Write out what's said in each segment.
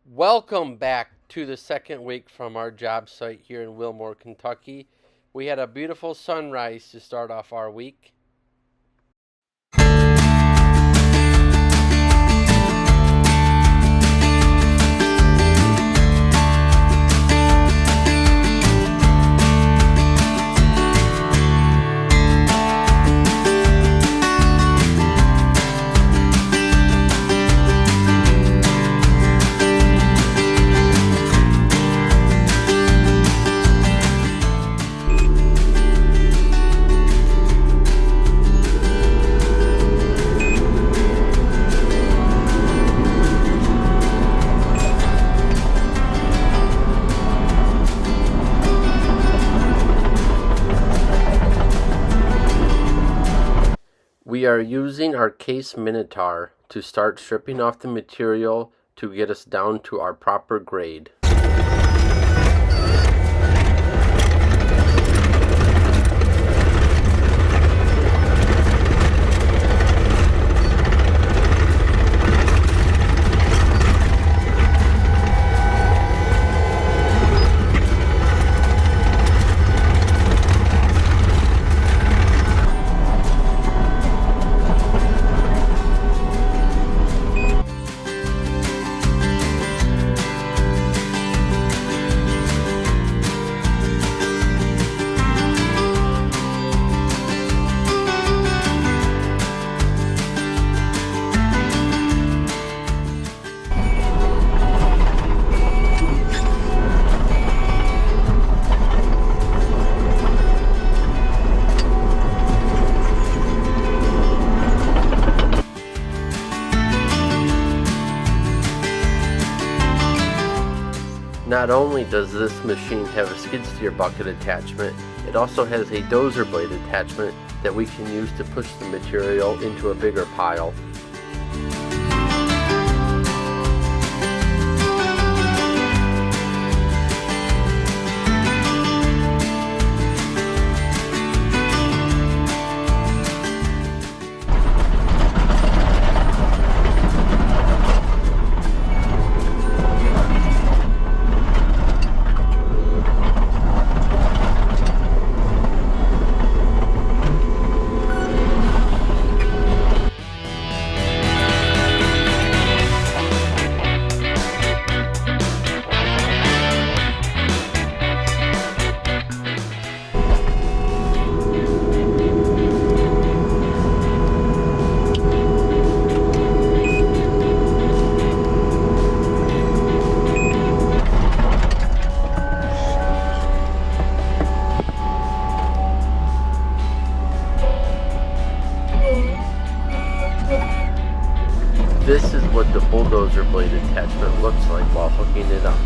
Welcome back to the second week from our job site here in Wilmore, Kentucky. We had a beautiful sunrise to start off our week. We are using our case Minotaur to start stripping off the material to get us down to our proper grade. Not only does this machine have a skid steer bucket attachment, it also has a dozer blade attachment that we can use to push the material into a bigger pile. This is what the bulldozer blade attachment looks like while hooking it up.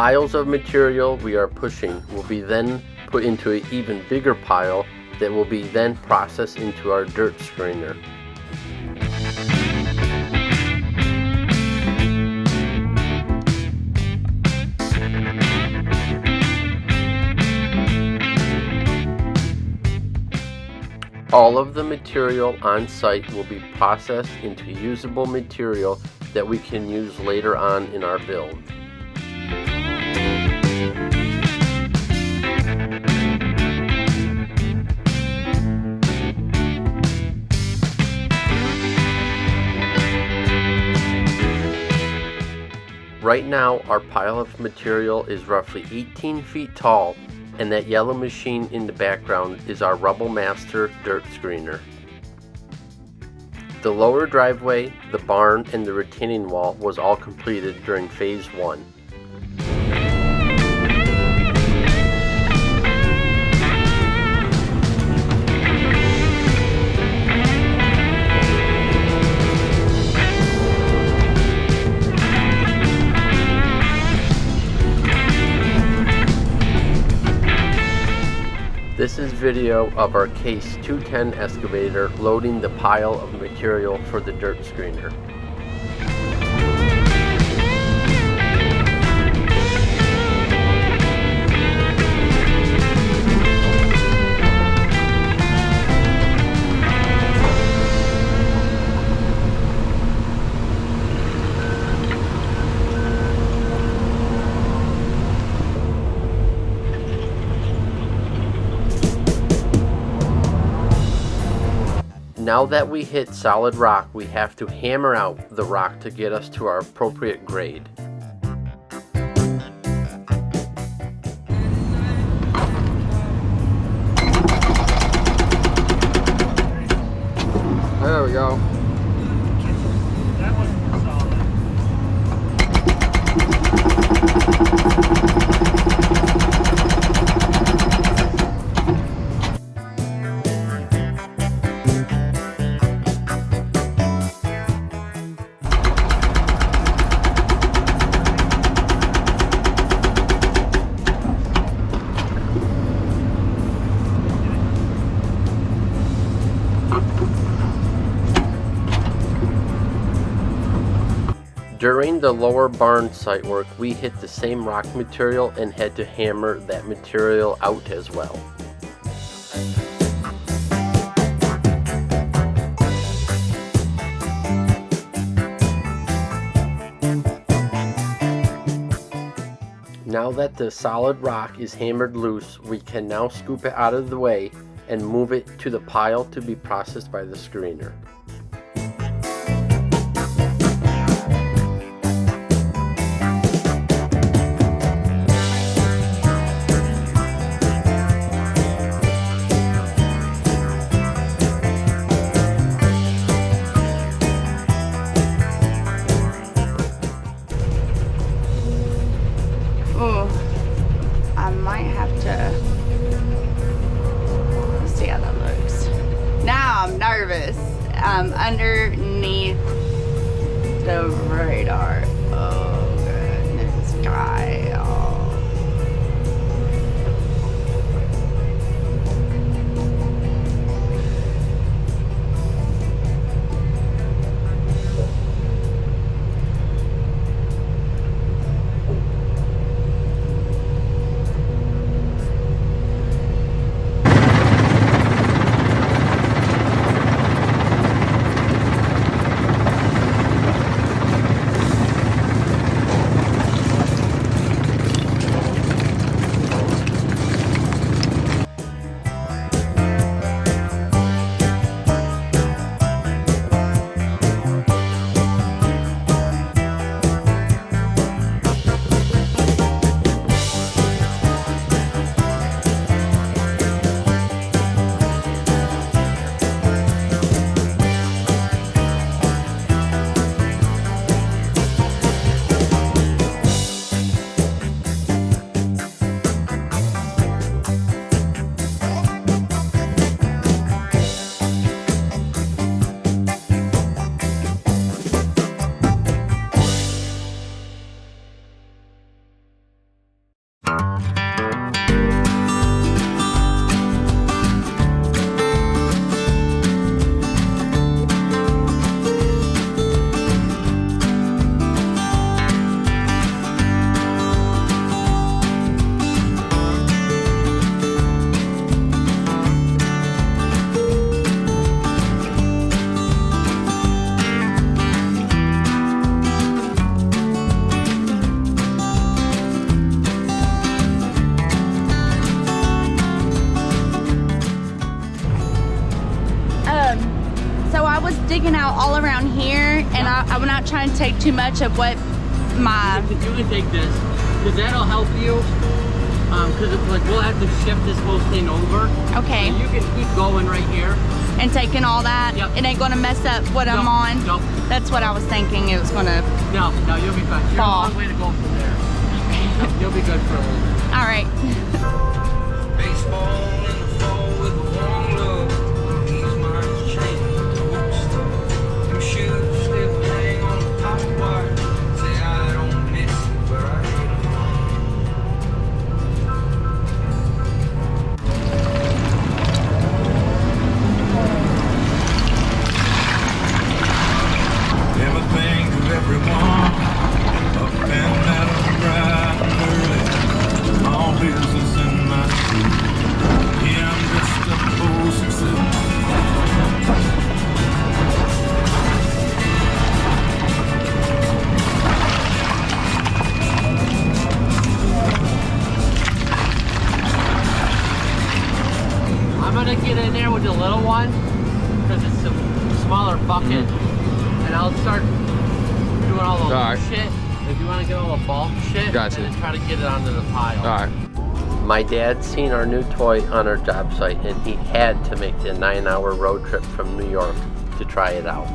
piles of material we are pushing will be then put into an even bigger pile that will be then processed into our dirt screener. All of the material on site will be processed into usable material that we can use later on in our build. Right now, our pile of material is roughly 18 feet tall, and that yellow machine in the background is our Rubble Master dirt screener. The lower driveway, the barn, and the retaining wall was all completed during phase 1. This is video of our Case 210 excavator loading the pile of material for the dirt screener. Now that we hit solid rock, we have to hammer out the rock to get us to our appropriate grade. There we go. That was solid. During the lower barn site work, we hit the same rock material and had to hammer that material out as well. Now that the solid rock is hammered loose, we can now scoop it out of the way and move it to the pile to be processed by the screener. I might have to see how that looks. Now I'm nervous. Underneath the radar. Oh goodness, guy. Oh. digging out all around here, and I'm not trying to take too much of what my... You can take this, because that'll help you. Because it's like we'll have to shift this whole thing over. Okay. And you can keep going right here. And taking all that, Yep. It ain't gonna mess up what I'm on. Nope. That's what I was thinking. It was gonna. No, you'll be fine. You're fall. a long way to go from there. No, you'll be good for a little bit. All right. Baseball in the fall with a warm love. These minds change. Them shoes still hang on the top wire. Say I don't miss you, but I hate them. Never think of everyone up and down bright and early. All business in my street. Yeah, I'm just a fool success. I'm gonna get in there with the little one because it's a smaller bucket, and I'll start doing all the Alright. shit. If you want to get all the bulk shit, Gotcha. and then try to get it onto the pile. Alright. My dad seen our new toy on our job site, and he had to make the 9-hour road trip from New York to try it out.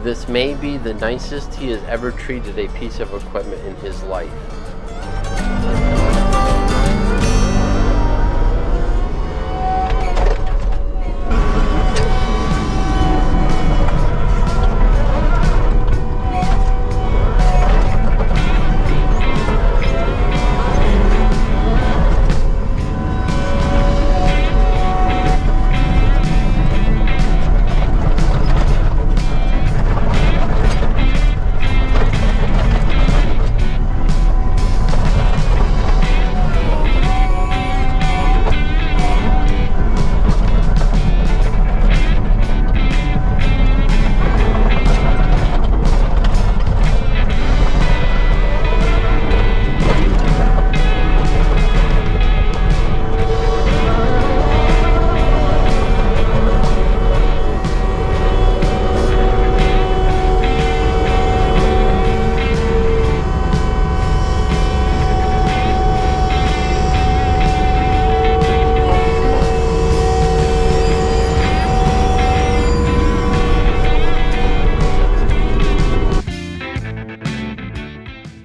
This may be the nicest he has ever treated a piece of equipment in his life.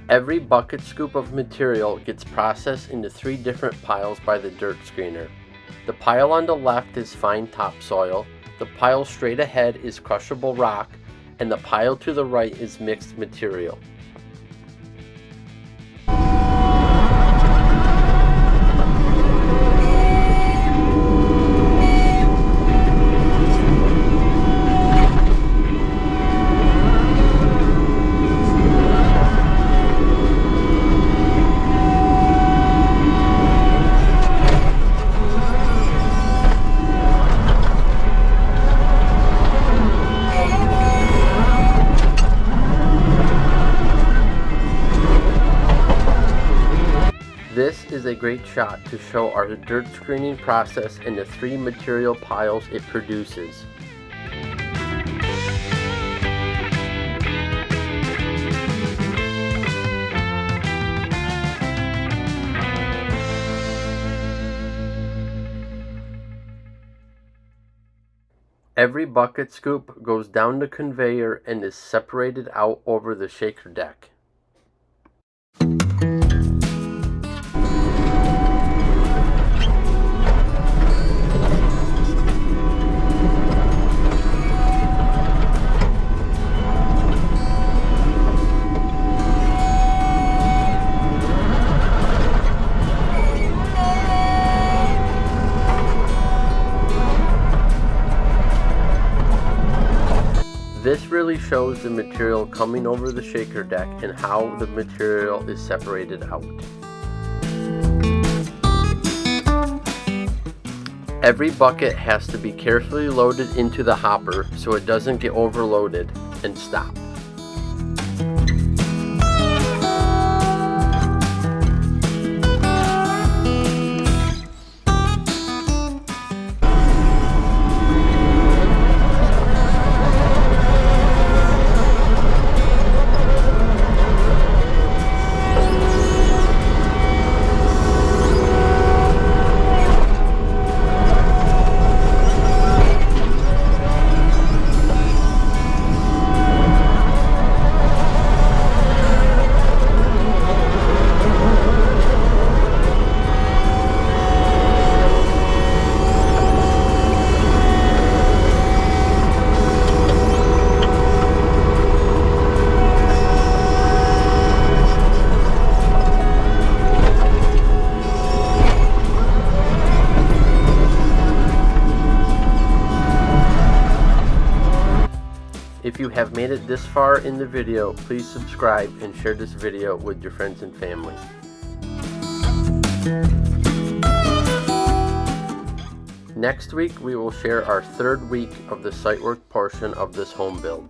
Every bucket scoop of material gets processed into 3 different piles by the dirt screener. The pile on the left is fine topsoil, the pile straight ahead is crushable rock, and the pile to the right is mixed material. This is a great shot to show our dirt screening process and the 3 material piles it produces. Every bucket scoop goes down the conveyor and is separated out over the shaker deck. This really shows the material coming over the shaker deck and how the material is separated out. Every bucket has to be carefully loaded into the hopper so it doesn't get overloaded and stop. If you have made it this far in the video, please subscribe and share this video with your friends and family. Next week, we will share our third week of the site work portion of this home build.